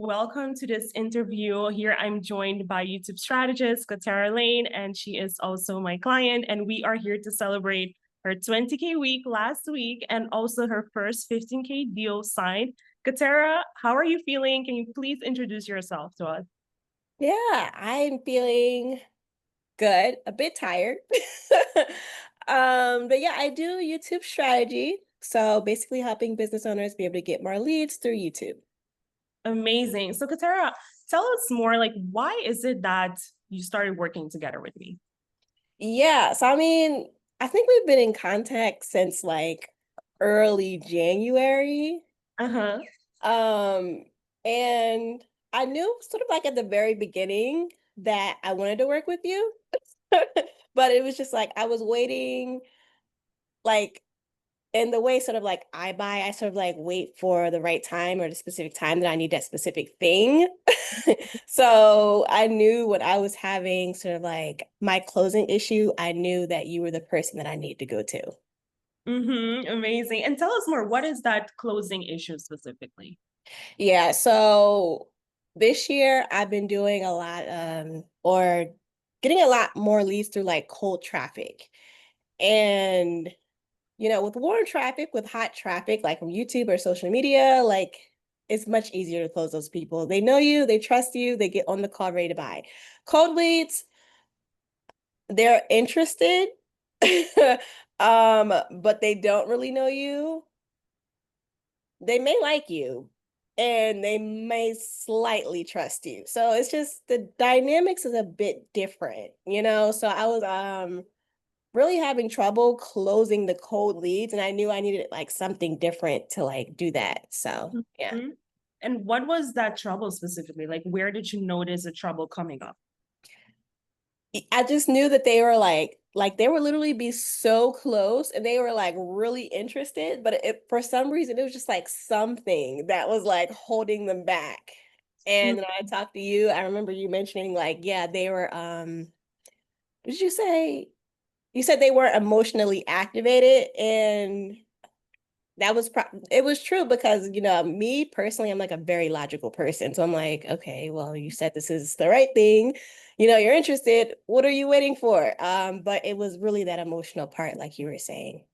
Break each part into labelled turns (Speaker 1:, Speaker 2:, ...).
Speaker 1: Welcome to this interview. Here I'm joined by YouTube strategist Katara Lane, and she is also my client. And we are here to celebrate her 20K week last week and also her first 15K deal signed. Katara, how are you feeling? Can you please introduce yourself to us?
Speaker 2: Yeah, I'm feeling good, a bit tired. But yeah, I do YouTube strategy. So basically helping business owners be able to get more leads through YouTube.
Speaker 1: Amazing. So, Katara, tell us more like, why is it that you started working together with me?
Speaker 2: Yeah, so I think we've been in contact since like early January.
Speaker 1: Uh-huh.
Speaker 2: Um, and I knew sort of like at the very beginning that I wanted to work with you. But it was just like I was waiting like in the way sort of like I sort of like wait for the right time or the specific time that I need that specific thing. So I knew when I was having sort of like my closing issue, I knew that you were the person that I need to go to.
Speaker 1: Amazing. And tell us more, what is that closing issue specifically?
Speaker 2: Yeah, so this year I've been doing a lot or getting a lot more leads through like cold traffic. And with warm traffic, with hot traffic, like from YouTube or social media, like it's much easier to close those people. They know you, they trust you, they get on the call ready to buy. Cold leads, they're interested, but they don't really know you. They may like you and they may slightly trust you. So it's just the dynamics is a bit different. So I was really having trouble closing the cold leads, and I knew I needed like something different to like do that. So yeah.
Speaker 1: Mhm. And what was that trouble specifically? Like, where did you notice the trouble coming up?
Speaker 2: I just knew that they were like they were literally be so close and they were like really interested, but for some reason it was just like something that was like holding them back. And when I talked to you, I remember you mentioning like, yeah, they were what did you say? You said they weren't emotionally activated, and it was true because me personally, I'm like a very logical person, so I'm like, okay, well, you said this is the right thing, you're interested, what are you waiting for? But it was really that emotional part, like you were saying.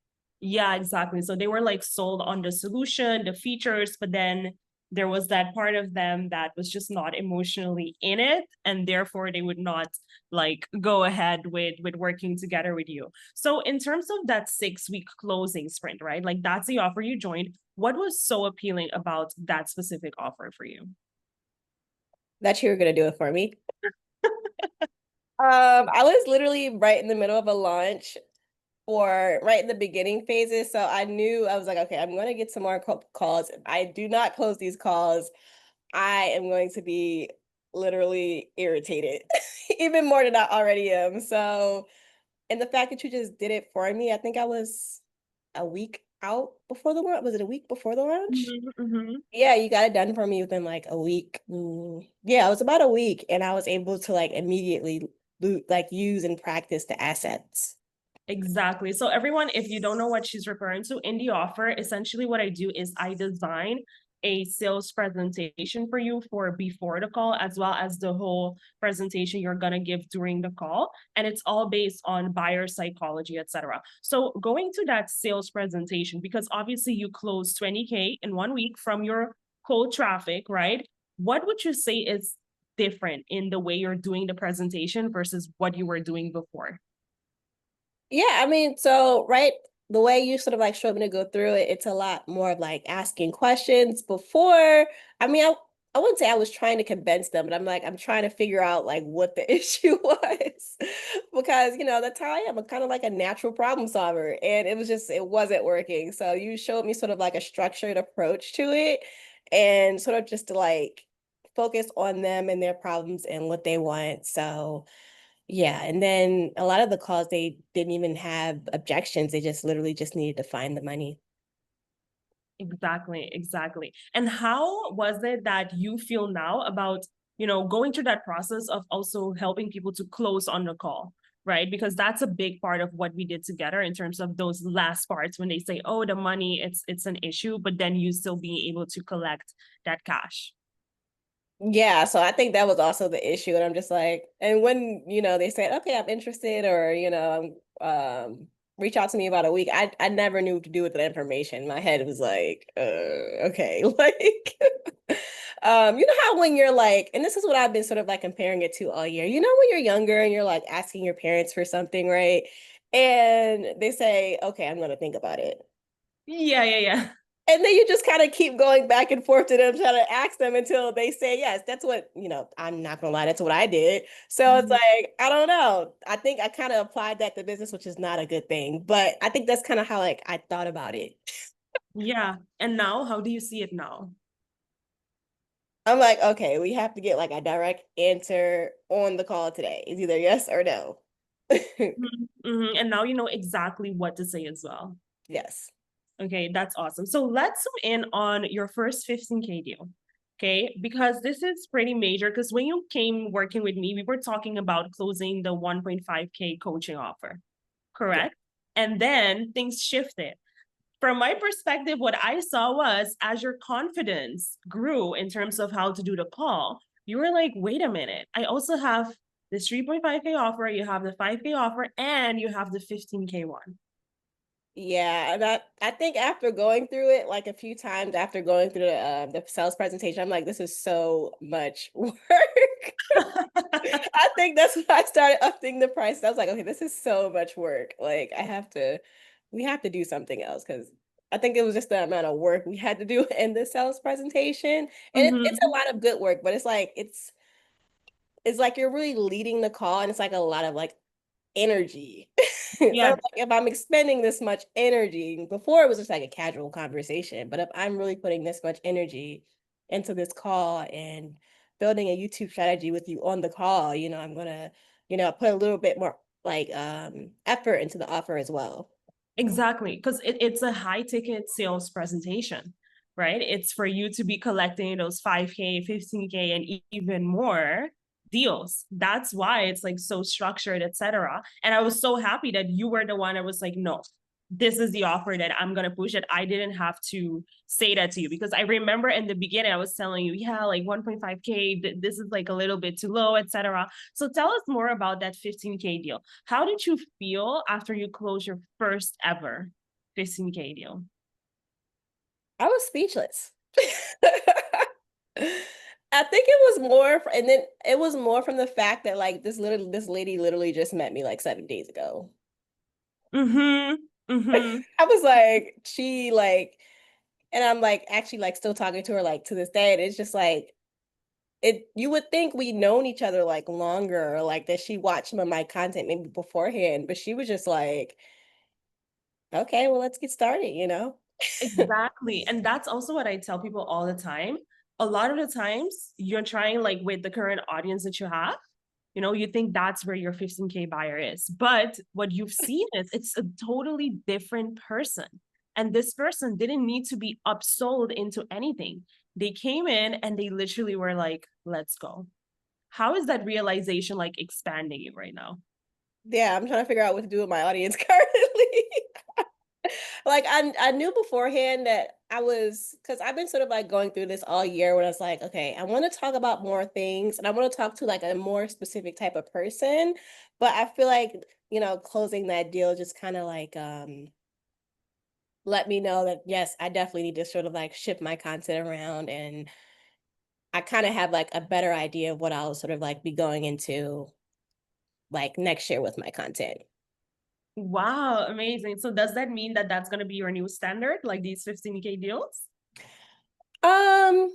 Speaker 1: Yeah, exactly. So they were like sold on the solution, the features, but then there was that part of them that was just not emotionally in it, and therefore they would not like go ahead with working together with you. So in terms of that 6 week closing sprint, right? Like that's the offer you joined. What was so appealing about that specific offer for you?
Speaker 2: That you were gonna do it for me. I was literally right in the middle of a launch, or right in the beginning phases, so I knew I was like, okay, I'm gonna get some more calls. If I do not close these calls, I am going to be literally irritated, even more than I already am. So, and the fact that you just did it for me, I think I was a week out before the launch. Was it a week before the launch?
Speaker 1: Mm-hmm.
Speaker 2: Yeah, you got it done for me within like a week. Yeah, it was about a week, and I was able to like immediately like use and practice the assets.
Speaker 1: Exactly. So everyone, if you don't know what she's referring to in the offer, essentially what I do is I design a sales presentation for you for before the call, as well as the whole presentation you're gonna give during the call. And it's all based on buyer psychology, etc. So going to that sales presentation, because obviously you close 20K in 1 week from your cold traffic, right? What would you say is different in the way you're doing the presentation versus what you were doing before?
Speaker 2: Yeah, so right, the way you sort of like showed me to go through it, it's a lot more of like asking questions before. I mean, I, I wouldn't say I was trying to convince them, but I'm trying to figure out like what the issue was. Because, that's how I am. I'm kind of like a natural problem solver. And it wasn't working. So you showed me sort of like a structured approach to it, and sort of just to like focus on them and their problems and what they want. So yeah, and then a lot of the calls, they didn't even have objections. They just literally just needed to find the money.
Speaker 1: Exactly, exactly. And how was it that you feel now about, going through that process of also helping people to close on the call, right? Because that's a big part of what we did together in terms of those last parts when they say, "Oh, the money, it's an issue," but then you still being able to collect that cash.
Speaker 2: Yeah, so I think that was also the issue. And I'm just like, and when, they said, okay, I'm interested, or, reach out to me about a week, I never knew what to do with the information. My head was like, okay, like, you know how when you're like, and this is what I've been sort of like comparing it to all year, when you're younger and you're like asking your parents for something, right? And they say, okay, I'm gonna think about it.
Speaker 1: Yeah, yeah, yeah.
Speaker 2: And then you just kind of keep going back and forth to them, trying to ask them until they say yes. That's what, I'm not gonna lie, that's what I did. So it's
Speaker 1: Mhm.
Speaker 2: like, I don't know. I think I kind of applied that to business, which is not a good thing. But I think that's kind of how like I thought about it.
Speaker 1: Yeah. And now, how do you see it now?
Speaker 2: I'm like, okay, we have to get like a direct answer on the call today. It's either yes or no.
Speaker 1: Mhm, mhm. And now you know exactly what to say as well.
Speaker 2: Yes.
Speaker 1: Okay, that's awesome. So let's zoom in on your first 15K deal. Okay, because this is pretty major. Because when you came working with me, we were talking about closing the 1.5K coaching offer,
Speaker 2: Yeah.
Speaker 1: correct? And then things shifted. From my perspective, what I saw was as your confidence grew in terms of how to do the call, you were like, wait a minute, I also have this 3.5K offer, you have the 5K offer, and you have the 15K one.
Speaker 2: Yeah, that I think after going through it like a few times after going through the sales presentation, I'm like, this is so much work. I think that's when I started upping the price. I was like, okay, this is so much work. Like we have to do something else because I think it was just the amount of work we had to do in the sales presentation. And it's a
Speaker 1: Mhm.
Speaker 2: lot of good work, but it's like you're really leading the call and it's like a lot of like energy. So
Speaker 1: Yeah,
Speaker 2: like if I'm expending this much energy, before it was just like a casual conversation, but if I'm really putting this much energy into this call and building a YouTube strategy with you on the call, I'm gonna, put a little bit more like effort into the offer as well.
Speaker 1: exactly. Because it's a high ticket sales presentation, right? It's for you to be collecting those 5K, 15K, and even more deals. That's why it's like so structured, etc. And I was so happy that you were the one that was like, no, this is the offer that I'm gonna push it. I didn't have to say that to you because I remember in the beginning I was telling you, yeah, like 1.5K, this is like a little bit too low, etc. So tell us more about that 15K deal. How did you feel after you closed your first ever 15K deal?
Speaker 2: I was speechless. I think it was more, and then it was more from the fact that like this lady literally just met me like 7 days ago.
Speaker 1: Mm-hmm. Mm-hmm.
Speaker 2: I was like, she like, and I'm like actually like still talking to her like to this day. And it's just like you would think we'd known each other like longer, or like that she watched some of my content maybe beforehand, but she was just like, okay, well, let's get started.
Speaker 1: Exactly. And that's also what I tell people all the time. A lot of the times you're trying like with the current audience that you have, you think that's where your 15K buyer is. But what you've seen is it's a totally different person. And this person didn't need to be upsold into anything. They came in and they literally were like, let's go. How is that realization like expanding you right now?
Speaker 2: Yeah, I'm trying to figure out what to do with my audience currently. Like I knew beforehand that I was because I've been sort of like going through this all year when I was like, okay, I want to talk about more things and I want to talk to like a more specific type of person. But I feel like, closing that deal just kind of like let me know that yes, I definitely need to sort of like shift my content around and I kind of have like a better idea of what I'll sort of like be going into like next year with my content.
Speaker 1: Wow, amazing. So does that mean that that's going to be your new standard, like these 15K deals?
Speaker 2: Um,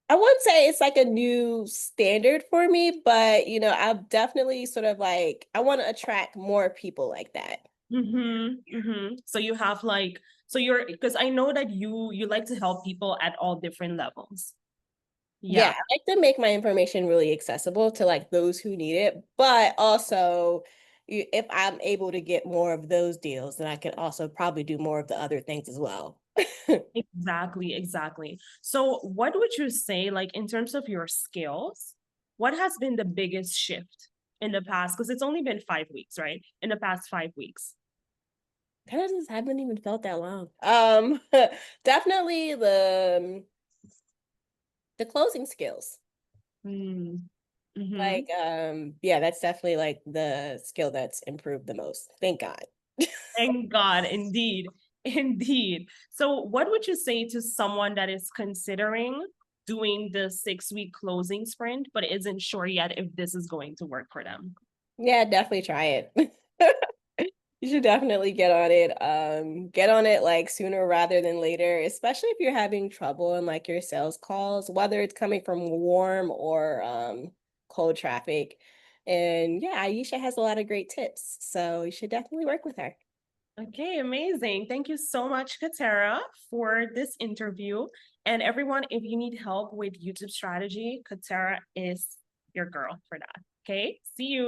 Speaker 2: I wouldn't say it's like a new standard for me, but I've definitely sort of like I want to attract more people like that.
Speaker 1: Mm-hmm. Mm-hmm. So you have like, so you're, because I know that you like to help people at all different levels.
Speaker 2: Yeah,
Speaker 1: Yeah,
Speaker 2: I like to make my information really accessible to like those who need it, but also if I'm able to get more of those deals, then I can also probably do more of the other things as well.
Speaker 1: exactly, exactly. So what would you say, like in terms of your skills, what has been the biggest shift in the past? Because it's only been 5 weeks, right? In the past 5 weeks.
Speaker 2: Kind of just haven't even felt that long. Definitely the closing skills.
Speaker 1: Mm.
Speaker 2: Like, yeah, that's definitely like the skill that's improved the most. Thank God.
Speaker 1: Thank God, indeed. Indeed. So, what would you say to someone that is considering doing the 6-week closing sprint, but isn't sure yet if this is going to work for them?
Speaker 2: Yeah, definitely try it. You should definitely get on it. Get on it like sooner rather than later, especially if you're having trouble in like your sales calls, whether it's coming from warm or cold traffic. And yeah, Aisha has a lot of great tips, so you should definitely work with her.
Speaker 1: Okay, amazing. Thank you so much, Katera, for this interview. And everyone, if you need help with YouTube strategy, Katera is your girl for that. Okay, see you.